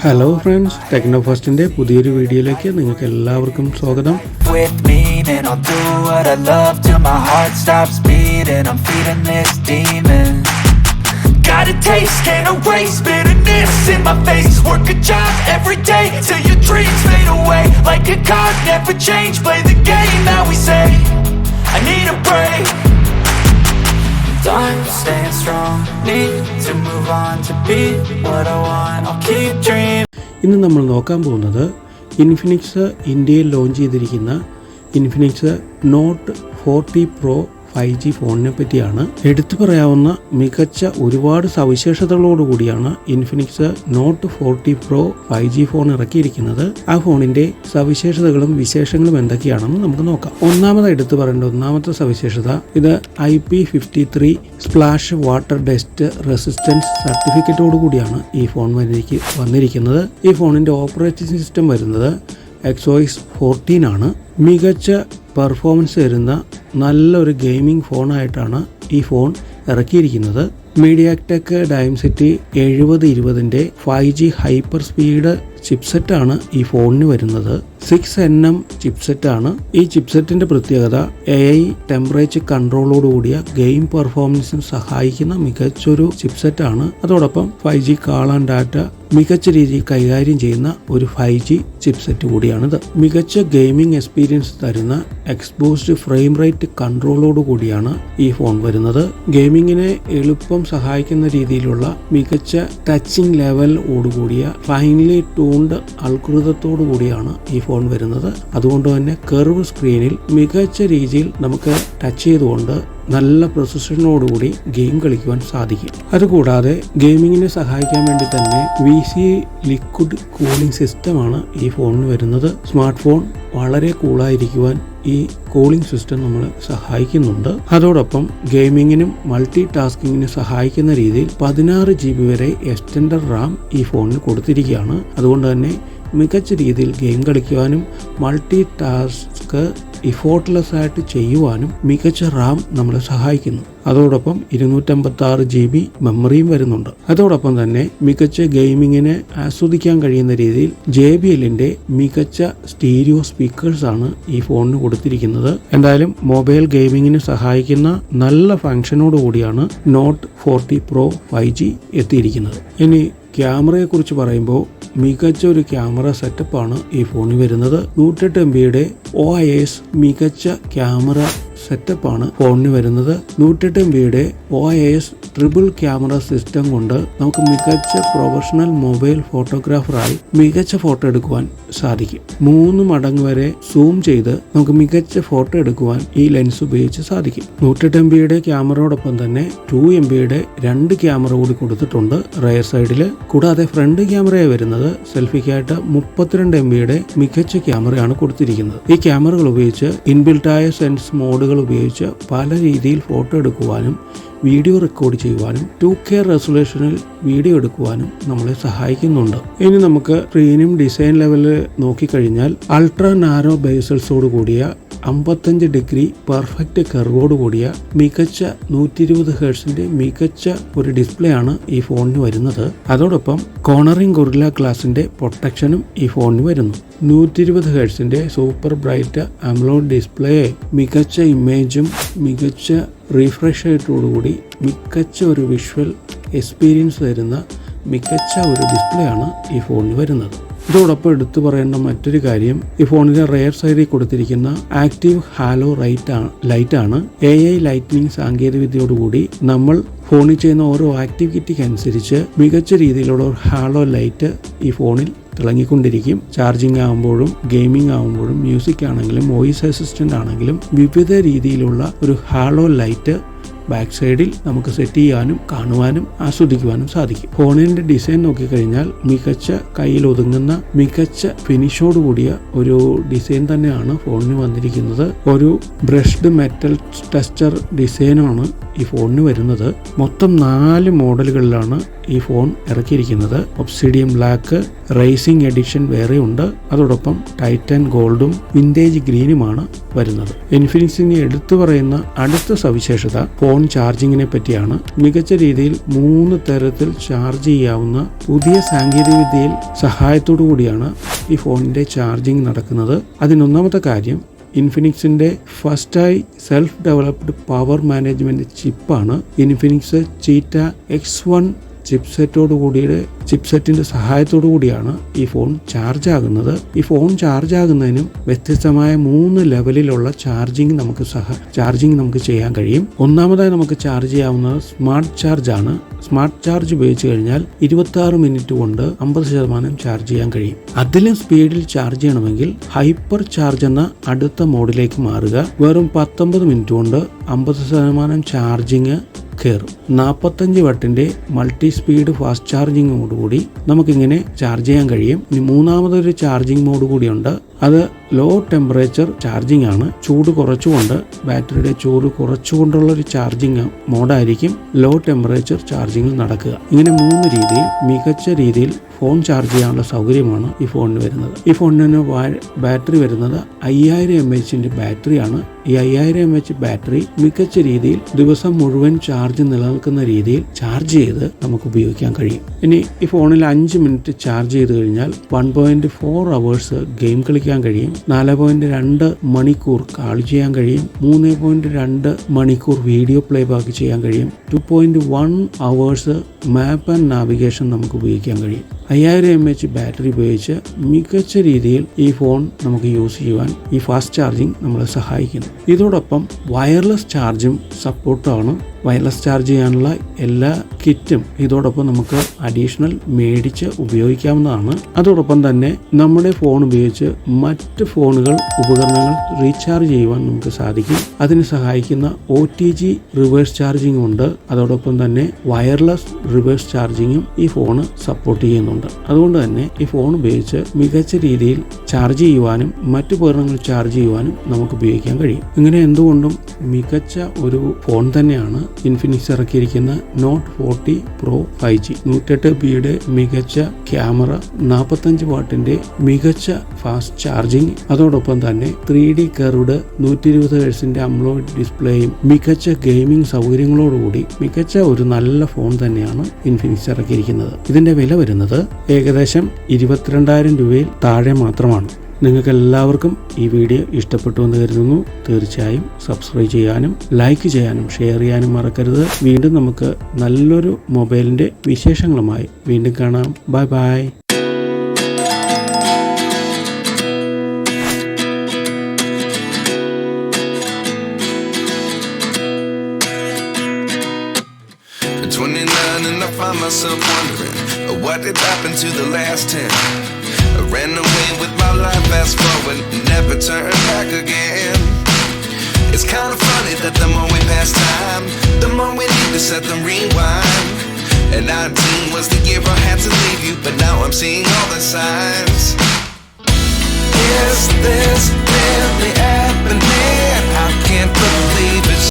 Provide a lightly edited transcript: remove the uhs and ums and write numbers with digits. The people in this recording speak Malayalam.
ഹലോ ഫ്രണ്ട്സ്, ടെക്നോ ഫസ്റ്റിൻ്റെ പുതിയൊരു വീഡിയോയിലേക്ക് നിങ്ങൾക്ക് എല്ലാവർക്കും സ്വാഗതം. Got a taste, can't erase bitterness in my face. Work a job every day till your dreams fade away. Like a card, never change, play the game that we say. I need a break. Time staying strong, need to move on to be what I want. I'll keep dreaming. ഇന്ന് നമ്മൾ നോക്കാൻ പോകുന്നത് ഇൻഫിനിക്സ് ഇന്ത്യയിൽ ലോഞ്ച് ചെയ്തിരിക്കുന്ന ഇൻഫിനിക്സ് നോട്ട് 40 പ്രോ 5G ഫോണിനെ പറ്റിയാണ്. എടുത്തു പറയാവുന്ന മികച്ച ഒരുപാട് സവിശേഷതകളോടുകൂടിയാണ് Infinix Note 40 Pro 5G phone ഇറക്കിയിരിക്കുന്നത്. ആ ഫോണിന്റെ സവിശേഷതകളും വിശേഷങ്ങളും എന്തൊക്കെയാണെന്ന് നമുക്ക് നോക്കാം. എടുത്തു പറയേണ്ട ഒന്നാമത്തെ സവിശേഷത, ഇത് IP53 splash water dust resistance സർട്ടിഫിക്കറ്റോടു കൂടിയാണ് ഈ ഫോൺ വന്നിരിക്കുന്നത്. ഈ ഫോണിന്റെ ഓപ്പറേറ്റിംഗ് സിസ്റ്റം വരുന്നത് XOS 14 ആണ്. മികച്ച പെർഫോമൻസ് തരുന്ന നല്ലൊരു ഗെയിമിംഗ് ഫോണായിട്ടാണ് ഈ ഫോൺ ഇറക്കിയിരിക്കുന്നത്. MediaTek Dimensity 7020 5G hyper speed ചിപ്സെറ്റാണ് ഈ ഫോണിന് വരുന്നത്. 6nm ചിപ്സെറ്റാണ്. ഈ ചിപ്സെറ്റിന്റെ പ്രത്യേകത AI ടെമ്പറേച്ചർ കൺട്രോളോടുകൂടിയ ഗെയിം പെർഫോമൻസിന് സഹായിക്കുന്ന മികച്ചൊരു ചിപ്സെറ്റാണ്. അതോടൊപ്പം 5G കാൾ ആൻഡ് ഡാറ്റ മികച്ച രീതിയിൽ കൈകാര്യം ചെയ്യുന്ന ഒരു 5G ചിപ്സെറ്റ് കൂടിയാണിത്. മികച്ച ഗെയിമിംഗ് എക്സ്പീരിയൻസ് തരുന്ന എക്സ്പോസ്ഡ് ഫ്രെയിം റേറ്റ് കൺട്രോളോട് കൂടിയാണ് ഈ ഫോൺ വരുന്നത്. ഗെയിമിങ്ങിനെ എളുപ്പം സഹായിക്കുന്ന രീതിയിലുള്ള മികച്ച ടച്ചിങ് ലെവൽ ഓടുകൂടിയ ഫൈനലി ട്യൂൺഡ് അൽഗോരിതത്തോടു കൂടിയാണ് ഈ ഫോൺ വരുന്നത്. അതുകൊണ്ട് തന്നെ കർവ് സ്ക്രീനിൽ മികച്ച രീതിയിൽ നമുക്ക് ടച്ച് ചെയ്തുകൊണ്ട് നല്ല പ്രൊസഷനോടുകൂടി ഗെയിം കളിക്കുവാൻ സാധിക്കും. അതുകൂടാതെ ഗെയിമിങ്ങിനെ സഹായിക്കാൻ വേണ്ടി തന്നെ VC ലിക്വിഡ് കൂളിംഗ് സിസ്റ്റമാണ് ഈ ഫോണിന് വരുന്നത്. സ്മാർട്ട് ഫോൺ വളരെ കൂളായിരിക്കുവാൻ ഈ കൂളിംഗ് സിസ്റ്റം നമ്മളെ സഹായിക്കുന്നുണ്ട്. അതോടൊപ്പം ഗെയിമിങ്ങിനും മൾട്ടി ടാസ്കിങ്ങിനും സഹായിക്കുന്ന രീതിയിൽ 16 GB വരെ എക്സ്റ്റൻഡർ റാം ഈ ഫോണിന് കൊടുത്തിരിക്കുകയാണ്. അതുകൊണ്ട് തന്നെ മികച്ച രീതിയിൽ ഗെയിം കളിക്കുവാനും മൾട്ടി ടാസ്ക് ഇഫോർട്ട്ലെസ് ആയിട്ട് ചെയ്യുവാനും മികച്ച റാം നമ്മളെ സഹായിക്കുന്നു. അതോടൊപ്പം 256 GB മെമ്മറിയും വരുന്നുണ്ട്. അതോടൊപ്പം തന്നെ മികച്ച ഗെയിമിങ്ങിനെ ആസ്വദിക്കാൻ കഴിയുന്ന രീതിയിൽ JBLന്റെ മികച്ച സ്റ്റീരിയോ സ്പീക്കേഴ്സ് ആണ് ഈ ഫോണിന് കൊടുത്തിരിക്കുന്നത്. എന്തായാലും മൊബൈൽ ഗെയിമിങ്ങിന് സഹായിക്കുന്ന നല്ല ഫംഗ്ഷനോട് കൂടിയാണ് നോട്ട് 40 പ്രോ 5G എത്തിയിരിക്കുന്നത്. ഇനി ക്യാമറയെ കുറിച്ച് പറയുമ്പോൾ മികച്ച ഒരു ക്യാമറ സെറ്റപ്പാണ് ഈ ഫോണിൽ വരുന്നത്. 108 MB OIS മികച്ച ക്യാമറ സെറ്റപ്പാണ് ഫോണിന് വരുന്നത്. 108 MB OIS triple camera system കൊണ്ട് നമുക്ക് മികച്ച പ്രൊഫഷണൽ മൊബൈൽ ഫോട്ടോഗ്രാഫറായി മികച്ച ഫോട്ടോ എടുക്കുവാൻ സാധിക്കും. 3 മടങ്ങ് വരെ സൂം ചെയ്ത് നമുക്ക് മികച്ച ഫോട്ടോ എടുക്കുവാൻ ഈ ലെൻസ് ഉപയോഗിച്ച് സാധിക്കും. 108 MB ക്യാമറയോടൊപ്പം തന്നെ 2 MB 2 ക്യാമറ കൂടി കൊടുത്തിട്ടുണ്ട് റയർ സൈഡിൽ. കൂടാതെ ഫ്രണ്ട് ക്യാമറയായി വരുന്നത് സെൽഫിക്കായിട്ട് 32 MB മികച്ച ക്യാമറയാണ് കൊടുത്തിരിക്കുന്നത്. ഈ ക്യാമറകൾ ഉപയോഗിച്ച് ഇൻബിൽട്ടായ സെൻസ് മോഡുകൾ ഉപയോഗിച്ച് പല രീതിയിൽ ഫോട്ടോ എടുക്കുവാനും വീഡിയോ റെക്കോർഡ് ചെയ്യുവാനും 2K റെസൊല്യൂഷനിൽ വീഡിയോ എടുക്കുവാനും നമ്മളെ സഹായിക്കുന്നുണ്ട്. ഇനി നമുക്ക് സ്ക്രീനും ഡിസൈൻ ലെവലിൽ നോക്കിക്കഴിഞ്ഞാൽ അൾട്രാ നാരോ ബേസൽസോട് കൂടിയ 55 ഡിഗ്രി പെർഫെക്റ്റ് കർവോട് കൂടിയ മികച്ച 120 ഹെർട്സിന്റെ മികച്ച ഒരു ഡിസ്പ്ലേ ആണ് ഈ ഫോണിന് വരുന്നത്. അതോടൊപ്പം കോർണറിംഗ് ഗൊറില്ല ഗ്ലാസിന്റെ പ്രൊട്ടക്ഷനും ഈ ഫോണിന് വരുന്നു. 120 ഹെർട്സിന്റെ സൂപ്പർ ബ്രൈറ്റ് അമോലെഡ് ഡിസ്പ്ലേ മികച്ച ഇമേജും മികച്ച റീഫ്രഷ് റേറ്റോടുകൂടി മികച്ച ഒരു വിഷ്വൽ എക്സ്പീരിയൻസ് തരുന്ന മികച്ച ഒരു ഡിസ്പ്ലേ ആണ് ഈ ഫോണിന് വരുന്നത്. ഇതോടൊപ്പം എടുത്തു പറയേണ്ട മറ്റൊരു കാര്യം, ഈ ഫോണിന്റെ റെയർ സൈഡിൽ കൊടുത്തിരിക്കുന്ന ആക്റ്റീവ് ഹാലോ ലൈറ്റ് ആണ്. AI ലൈറ്റ്നിങ് സാങ്കേതികവിദ്യയോടുകൂടി നമ്മൾ ഫോണിൽ ചെയ്യുന്ന ഓരോ ആക്ടിവിറ്റിക്ക് അനുസരിച്ച് മികച്ച രീതിയിലുള്ള ഒരു ഹാലോ ലൈറ്റ് ഈ ഫോണിൽ തിളങ്ങിക്കൊണ്ടിരിക്കും. ചാർജിങ് ആകുമ്പോഴും ഗെയിമിംഗ് ആകുമ്പോഴും മ്യൂസിക് ആണെങ്കിലും വോയിസ് അസിസ്റ്റന്റ് ആണെങ്കിലും വിവിധ രീതിയിലുള്ള ഒരു ഹാലോ ലൈറ്റ് ബാക്ക് സൈഡിൽ നമുക്ക് സെറ്റ് ചെയ്യാനും കാണുവാനും ആസ്വദിക്കുവാനും സാധിക്കും. ഫോണിന്റെ ഡിസൈൻ നോക്കിക്കഴിഞ്ഞാൽ മികച്ച കയ്യിൽ ഒതുങ്ങുന്ന മികച്ച ഫിനിഷോട് കൂടിയ ഒരു ഡിസൈൻ തന്നെയാണ് ഫോണിന് വന്നിരിക്കുന്നത്. ഒരു ബ്രഷ്ഡ് മെറ്റൽ ടെക്സ്ചർ ഡിസൈനാണ് ഈ ഫോണിന് വരുന്നത്. മൊത്തം 4 മോഡലുകളിലാണ് ഈ ഫോൺ ഇറക്കിയിരിക്കുന്നത്. ഒബ്സിഡിയൻ ബ്ലാക്ക്, റേസിംഗ് എഡിഷൻ വേറെ ഉണ്ട്, അതോടൊപ്പം ടൈറ്റൻ ഗോൾഡും വിന്റേജ് ഗ്രീനുമാണ് വരുന്നത്. ഇൻഫിനിക്സിന് എടുത്തു പറയുന്ന അടുത്ത സവിശേഷത ഫോൺ ചാർജിങ്ങിനെ പറ്റിയാണ്. മികച്ച രീതിയിൽ 3 തരത്തിൽ ചാർജ് ചെയ്യാവുന്ന പുതിയ സാങ്കേതികവിദ്യയിൽ സഹായത്തോടു കൂടിയാണ് ഈ ഫോണിന്റെ ചാർജിങ് നടക്കുന്നത്. അതിനൊന്നാമത്തെ കാര്യം, ഇൻഫിനിക്സിന്റെ ഫസ്റ്റായി സെൽഫ് ഡെവലപ്ഡ് പവർ മാനേജ്മെന്റ് ചിപ്പാണ്. ഇൻഫിനിക്സ് ചീറ്റ X1 ചിപ്സെറ്റിന്റെ സഹായത്തോടു കൂടിയാണ് ഈ ഫോൺ ചാർജ് ആകുന്നത്. ഈ ഫോൺ ചാർജ് ആകുന്നതിനും വ്യത്യസ്തമായ 3 ലെവലിലുള്ള ചാർജിങ് നമുക്ക് ചെയ്യാൻ കഴിയും. ഒന്നാമതായി നമുക്ക് ചാർജ് ചെയ്യാവുന്നത് സ്മാർട്ട് ചാർജ് ആണ്. സ്മാർട്ട് ചാർജ് ഉപയോഗിച്ച് കഴിഞ്ഞാൽ 26 മിനിറ്റ് കൊണ്ട് 50% ചാർജ് ചെയ്യാൻ കഴിയും. അതിലും സ്പീഡിൽ ചാർജ് ചെയ്യണമെങ്കിൽ ഹൈപ്പർ ചാർജ് എന്ന അടുത്ത മോഡിലേക്ക് മാറുക. വെറും 19 മിനിറ്റ് കൊണ്ട് 50% ചാർജിങ് കയറും. 45 വാട്ടിന്റെ മൾട്ടി സ്പീഡ് ഫാസ്റ്റ് ചാർജിങ്ങോടുകൂടി നമുക്കിങ്ങനെ ചാർജ് ചെയ്യാൻ കഴിയും. ഇനി മൂന്നാമതൊരു ചാർജിങ് മോഡ് കൂടിയുണ്ട്. അത് ലോ ടെമ്പറേച്ചർ ചാർജിങ് ആണ്. ചൂട് കുറച്ചുകൊണ്ട്, ബാറ്ററിയുടെ ചൂട് കുറച്ചുകൊണ്ടുള്ള ഒരു ചാർജിങ് മോഡായിരിക്കും ലോ ടെമ്പറേച്ചർ ചാർജിങ്ങിൽ നടക്കുക. ഇങ്ങനെ 3 രീതിയിൽ മികച്ച രീതിയിൽ ഫോൺ ചാർജ് ചെയ്യാനുള്ള സൗകര്യമാണ് ഈ ഫോണിന് വരുന്നത്. ഈ ഫോണിന് ബാറ്ററി വരുന്നത് 5000 mAh ബാറ്ററിയാണ്. ഈ 5000 mAh ബാറ്ററി മികച്ച രീതിയിൽ ദിവസം മുഴുവൻ ചാർജ് നിലനിൽക്കുന്ന രീതിയിൽ ചാർജ് ചെയ്ത് നമുക്ക് ഉപയോഗിക്കാൻ കഴിയും. ഇനി ഈ ഫോണിൽ 5 മിനിറ്റ് ചാർജ് ചെയ്ത് കഴിഞ്ഞാൽ 1.4 അവേഴ്സ് ഗെയിം കളിക്കാൻ കഴിയും. 4.2 മണിക്കൂർ കാൾ ചെയ്യാൻ കഴിയും. 3.2 മണിക്കൂർ വീഡിയോ പ്ലേ ബാക്ക് ചെയ്യാൻ കഴിയും. 2.1 അവേഴ്സ് മാപ്പ് ആൻഡ് നാവിഗേഷൻ നമുക്ക് ഉപയോഗിക്കാൻ കഴിയും. 5000 mAh ബാറ്ററി ഉപയോഗിച്ച് മികച്ച രീതിയിൽ ഈ ഫോൺ നമുക്ക് യൂസ് ചെയ്യുവാൻ ഈ ഫാസ്റ്റ് ചാർജിങ് നമ്മളെ സഹായിക്കുന്നു. ഇതോടൊപ്പം വയർലെസ് ചാർജും സപ്പോർട്ടാണ്. വയർലെസ് ചാർജ് ചെയ്യാനുള്ള എല്ലാ കിറ്റും ഇതോടൊപ്പം നമുക്ക് അഡീഷണൽ മേടിച്ച് ഉപയോഗിക്കാവുന്നതാണ്. അതോടൊപ്പം തന്നെ നമ്മുടെ ഫോൺ ഉപയോഗിച്ച് മറ്റ് ഉപകരണങ്ങൾ റീചാർജ് ചെയ്യുവാൻ നമുക്ക് സാധിക്കും. അതിന് സഹായിക്കുന്ന OTG റിവേഴ്സ് ചാർജിങ് ഉണ്ട്. അതോടൊപ്പം തന്നെ വയർലെസ് റിവേഴ്സ് ചാർജിങ്ങും ഈ ഫോൺ സപ്പോർട്ട് ചെയ്യുന്നുണ്ട്. അതുകൊണ്ട് തന്നെ ഈ ഫോൺ ഉപയോഗിച്ച് മികച്ച രീതിയിൽ ചാർജ് ചെയ്യുവാനും മറ്റു ഉപകരണങ്ങൾ ചാർജ് ചെയ്യുവാനും നമുക്ക് ഉപയോഗിക്കാൻ കഴിയും. ഇങ്ങനെ എന്തുകൊണ്ടും മികച്ച ഒരു ഫോൺ തന്നെയാണ് Infinix ഇറക്കിയിരിക്കുന്ന not 40 Pro 5G. 108GB മികച്ച ക്യാമറ, 45 വാട്ടിന്റെ മികച്ച ഫാസ്റ്റ് ചാർജിങ്, അതോടൊപ്പം തന്നെ 3D കർവ്ഡ് 120 Hz അംലോയിഡ് ഡിസ്പ്ലേയും മികച്ച ഗെയിമിംഗ് സൗകര്യങ്ങളോടുകൂടി മികച്ച ഒരു നല്ല ഫോൺ തന്നെയാണ് ഇൻഫിനിക്സ് ഇറക്കിയിരിക്കുന്നത്. ഇതിന്റെ വില വരുന്നത് ഏകദേശം 22,000 രൂപയിൽ താഴെ മാത്രമാണ്. നിങ്ങൾക്ക് എല്ലാവർക്കും ഈ വീഡിയോ ഇഷ്ടപ്പെട്ടു എന്ന് കരുതുന്നു. തീർച്ചയായും സബ്സ്ക്രൈബ് ചെയ്യാനും ലൈക്ക് ചെയ്യാനും ഷെയർ ചെയ്യാനും മറക്കരുത്. വീണ്ടും നമുക്ക് നല്ലൊരു മൊബൈലിന്റെ വിശേഷങ്ങളുമായി വീണ്ടും കാണാം. Bye bye. And I find myself wondering, what did happen to the last 10? I ran away with my life, fast forward, never turn back again. It's kind of funny that the more we pass time, the more we need to set the rewind. And 19 was the year I had to leave you, but now I'm seeing all the signs. Is this really happening? I can't believe it.